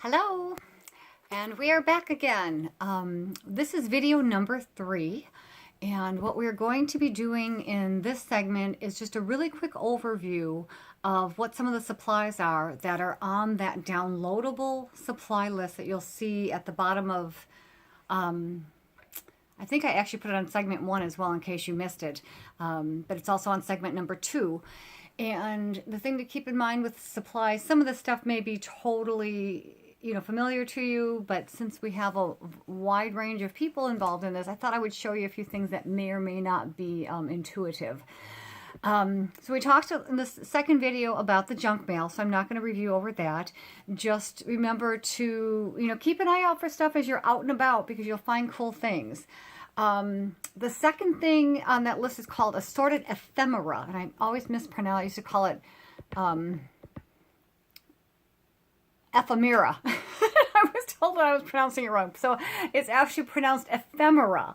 Hello, and we are back again. This is video number 3, and what we're going to be doing in this segment is just a really quick overview of what some of the supplies are that are on that downloadable supply list that you'll see at the bottom of, I think I actually put it on segment 1 as well in case you missed it, but it's also on segment number 2. And the thing to keep in mind with supplies, some of the stuff may be totally familiar to you, but since we have a wide range of people involved in this, I thought I would show you a few things that may or may not be intuitive. So we talked in this second video about the junk mail, so I'm not going to review over that. Just remember to, keep an eye out for stuff as you're out and about because you'll find cool things. The second thing on that list is called assorted ephemera, and I always mispronounce. I used to call it ephemera. I was told that I was pronouncing it wrong. So it's actually pronounced ephemera.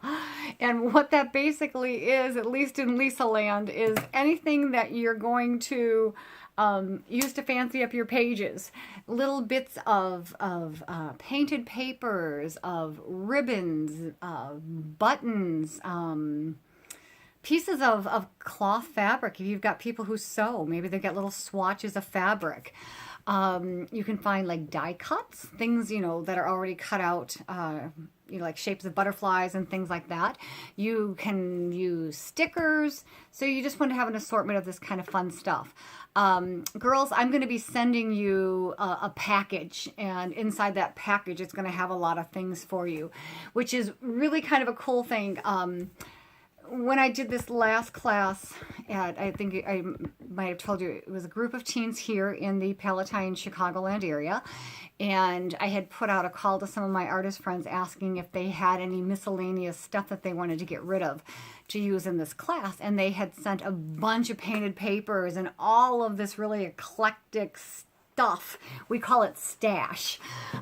And what that basically is, at least in Lisa land, is anything that you're going to use to fancy up your pages. Little bits of painted papers, of ribbons, buttons, pieces of cloth fabric. If you've got people who sew, maybe they've got little swatches of fabric. You can find like die cuts, things, that are already cut out, like shapes of butterflies and things like that. You can use stickers. So you just want to have an assortment of this kind of fun stuff. Girls, I'm going to be sending you a package, and inside that package, it's going to have a lot of things for you, which is really kind of a cool thing. When I did this last class, I think I might have told you, it was a group of teens here in the Palatine, Chicagoland area, and I had put out a call to some of my artist friends asking if they had any miscellaneous stuff that they wanted to get rid of to use in this class, and they had sent a bunch of painted papers and all of this really eclectic stuff. We call it stash.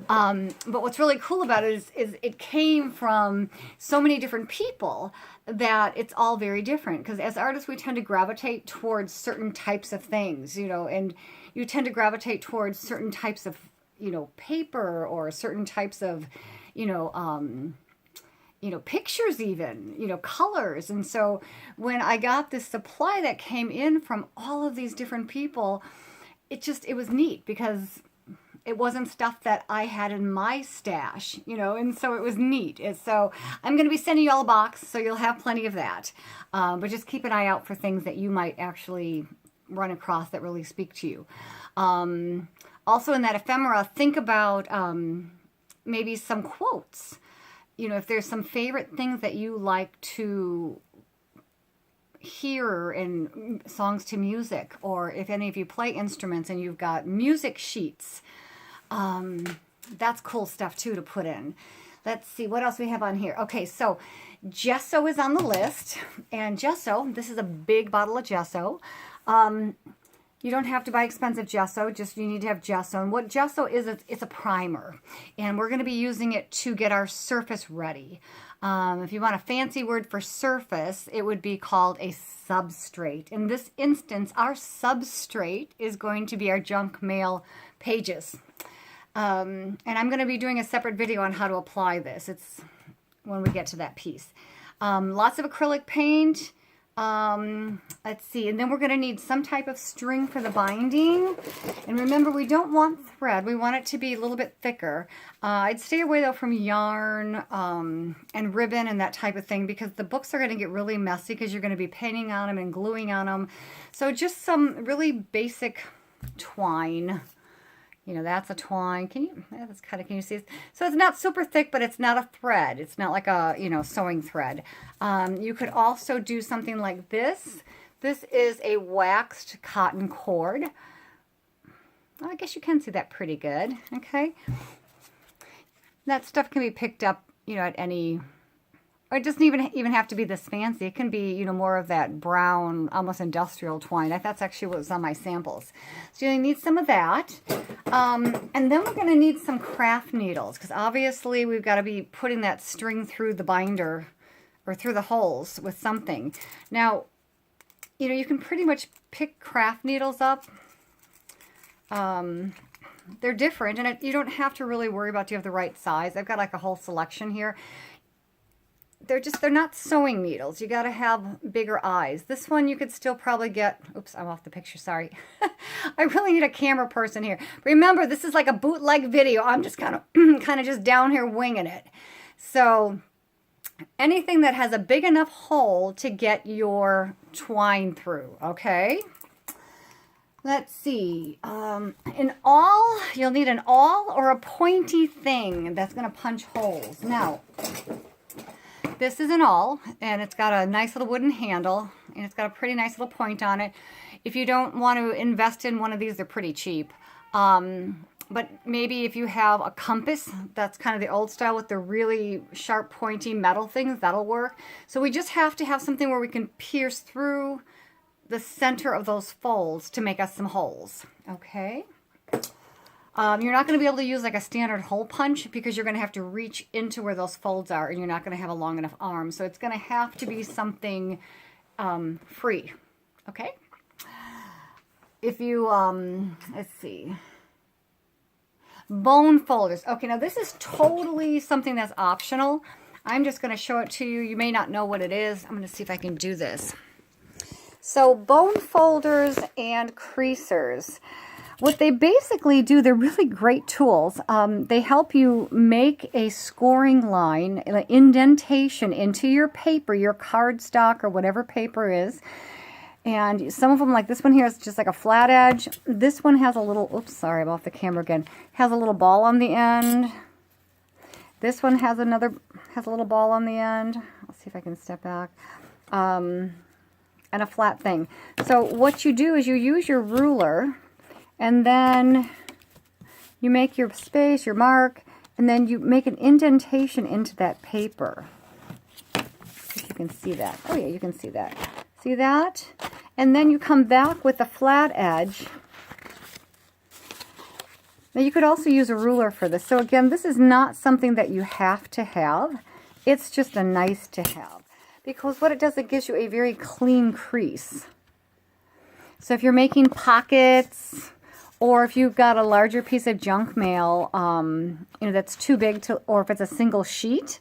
But what's really cool about it is it came from so many different people that it's all very different. Because as artists, we tend to gravitate towards certain types of things, and you tend to gravitate towards certain types of, paper or certain types of, pictures even, colors. And so when I got this supply that came in from all of these different people, it was neat because it wasn't stuff that I had in my stash, and so it was neat. And so I'm going to be sending you all a box, so you'll have plenty of that. But just keep an eye out for things that you might actually run across that really speak to you. Also in that ephemera, think about maybe some quotes. If there's some favorite things that you like to hear in songs to music, or if any of you play instruments and you've got music sheets, that's cool stuff too to put in. Let's see what else we have on here. Okay, so gesso is on the list, and gesso, this is a big bottle of gesso. You don't have to buy expensive gesso, just you need to have gesso. And what gesso is, it's a primer, and we're going to be using it to get our surface ready. If you want a fancy word for surface, it would be called a substrate. In this instance, our substrate is going to be our junk mail pages. And I'm going to be doing a separate video on how to apply this. It's when we get to that piece. Lots of acrylic paint. Let's see, and then we're going to need some type of string for the binding. And remember, we don't want thread. We want it to be a little bit thicker. I'd stay away, though, from yarn and ribbon and that type of thing, because the books are going to get really messy because you're going to be painting on them and gluing on them. So just some really basic twine. That's a twine. Can you see it? So it's not super thick, but it's not a thread. It's not like a, sewing thread. You could also do something like this. This is a waxed cotton cord. I guess you can see that pretty good. Okay. That stuff can be picked up, at any, or it doesn't even have to be this fancy. It can be, more of that brown, almost industrial twine. That's actually what was on my samples. So you need some of that. And then we're going to need some craft needles, because obviously we've got to be putting that string through the binder or through the holes with something. Now, you can pretty much pick craft needles up. they're different, and you don't have to really worry about do you have the right size. I've got like a whole selection here. They're not sewing needles. You got to have bigger eyes. This one you could still probably get, oops, I'm off the picture, sorry. I really need a camera person here. Remember, this is like a bootleg video. I'm just kind of just down here winging it. So anything that has a big enough hole to get your twine through, okay? Let's see. An awl, you'll need an awl or a pointy thing that's going to punch holes. Now, this is an awl, and it's got a nice little wooden handle, and it's got a pretty nice little point on it. If you don't want to invest in one of these, they're pretty cheap. But maybe if you have a compass, that's kind of the old style with the really sharp, pointy metal things, that'll work. So we just have to have something where we can pierce through the center of those folds to make us some holes, okay? You're not going to be able to use like a standard hole punch because you're going to have to reach into where those folds are, and you're not going to have a long enough arm. So it's going to have to be something free, okay? If you, let's see, bone folders. Okay, now this is totally something that's optional. I'm just going to show it to you. You may not know what it is. I'm going to see if I can do this. So bone folders and creasers. What they basically do, they're really great tools. They help you make a scoring line, an indentation into your paper, your cardstock or whatever paper is. And some of them, like this one here, is just like a flat edge. This one has a little, oops, sorry, I'm off the camera again, has a little ball on the end. This one has a little ball on the end. Let's see if I can step back. And a flat thing. So what you do is you use your ruler, and then you make your space, your mark, and then you make an indentation into that paper. If you can see that. Oh yeah, you can see that. See that? And then you come back with a flat edge. Now you could also use a ruler for this. So again, this is not something that you have to have. It's just a nice to have. Because what it does, it gives you a very clean crease. So if you're making pockets, or if you've got a larger piece of junk mail, that's too big to, or if it's a single sheet,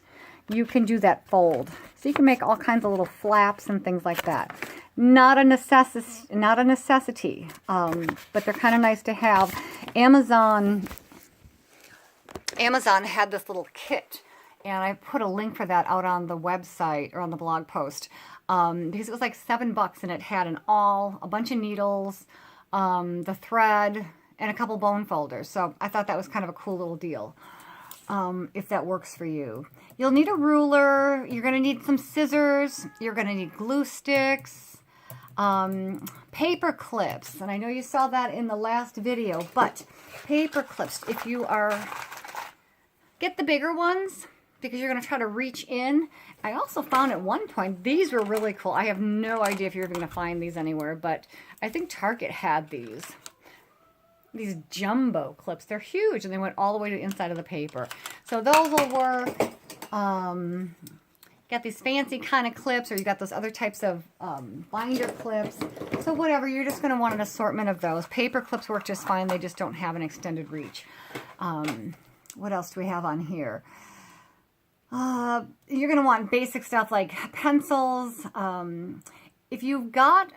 you can do that fold. So you can make all kinds of little flaps and things like that. Not a necessity, but they're kind of nice to have. Amazon had this little kit, and I put a link for that out on the website or on the blog post because it was like $7, and it had an awl, a bunch of needles, the thread, and a couple bone folders. So I thought that was kind of a cool little deal, if that works for you. You'll need a ruler. You're going to need some scissors. You're going to need glue sticks, paper clips. And I know you saw that in the last video, but paper clips, if you get the bigger ones, because you're going to try to reach in. I also found at one point, these were really cool. I have no idea if you're even going to find these anywhere, but I think Target had these. These jumbo clips. They're huge, and they went all the way to the inside of the paper. So those will work. Got these fancy kind of clips, or you got those other types of binder clips. So whatever, you're just going to want an assortment of those. Paper clips work just fine. They just don't have an extended reach. What else do we have on here? You're going to want basic stuff like pencils. If you've got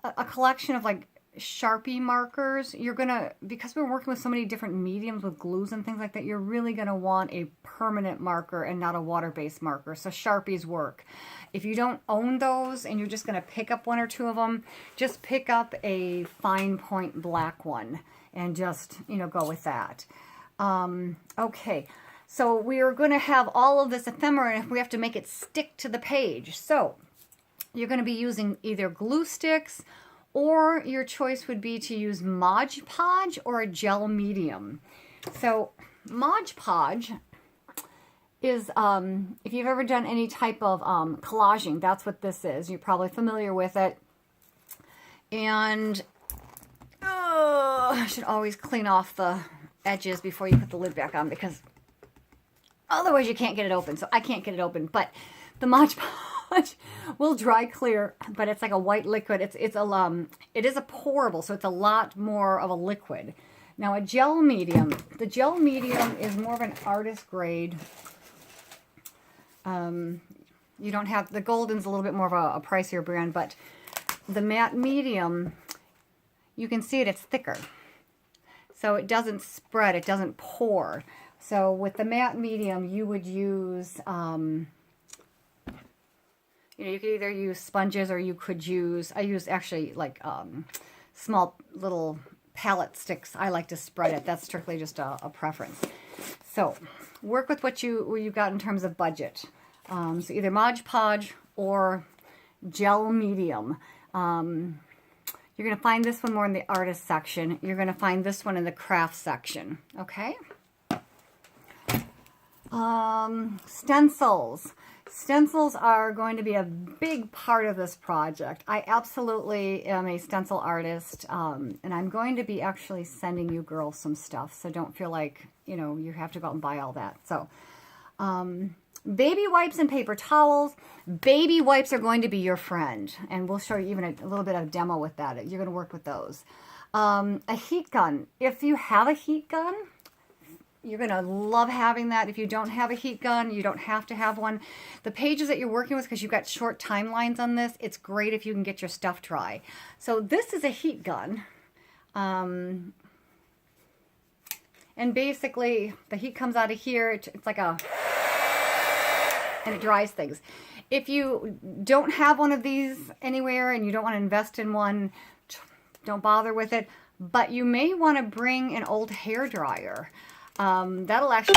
a collection of like Sharpie markers, you're going to, because we're working with so many different mediums with glues and things like that, you're really going to want a permanent marker and not a water-based marker. So Sharpies work. If you don't own those and you're just going to pick up one or two of them, just pick up a fine point black one and just, go with that. Okay. So we are going to have all of this ephemera, and we have to make it stick to the page. So you're going to be using either glue sticks, or your choice would be to use Mod Podge or a gel medium. So Mod Podge is, if you've ever done any type of collaging, that's what this is. You're probably familiar with it. And I should always clean off the edges before you put the lid back on, because otherwise you can't get it open. So I can't get it open, but the Mod Podge will dry clear, but it's like a white liquid. It is a pourable, so it's a lot more of a liquid Now a gel medium. The gel medium is more of an artist grade. You don't have, the Golden's a little bit more of a pricier brand, but the matte medium, you can see it's thicker. So it doesn't spread, it doesn't pour. So with the matte medium, you would use, you know, you could either use sponges or you could use, I use actually like small little palette sticks. I like to spread it. That's strictly just a preference. So work with what you got in terms of budget. So either Mod Podge or gel medium. You're going to find this one more in the artist section. You're going to find this one in the craft section. Okay. Stencils. Stencils are going to be a big part of this project. I absolutely am a stencil artist, and I'm going to be actually sending you girls some stuff, so don't feel like, you know, you have to go out and buy all that. So, baby wipes and paper towels. Baby wipes are going to be your friend, and we'll show you even a little bit of a demo with that. You're going to work with those. A heat gun. If you have a heat gun, you're going to love having that. If you don't have a heat gun, you don't have to have one. The pages that you're working with, because you've got short timelines on this, it's great if you can get your stuff dry. So this is a heat gun. And basically, the heat comes out of here. It's like a... and it dries things. If you don't have one of these anywhere and you don't want to invest in one, don't bother with it. But you may want to bring an old hair dryer. That'll actually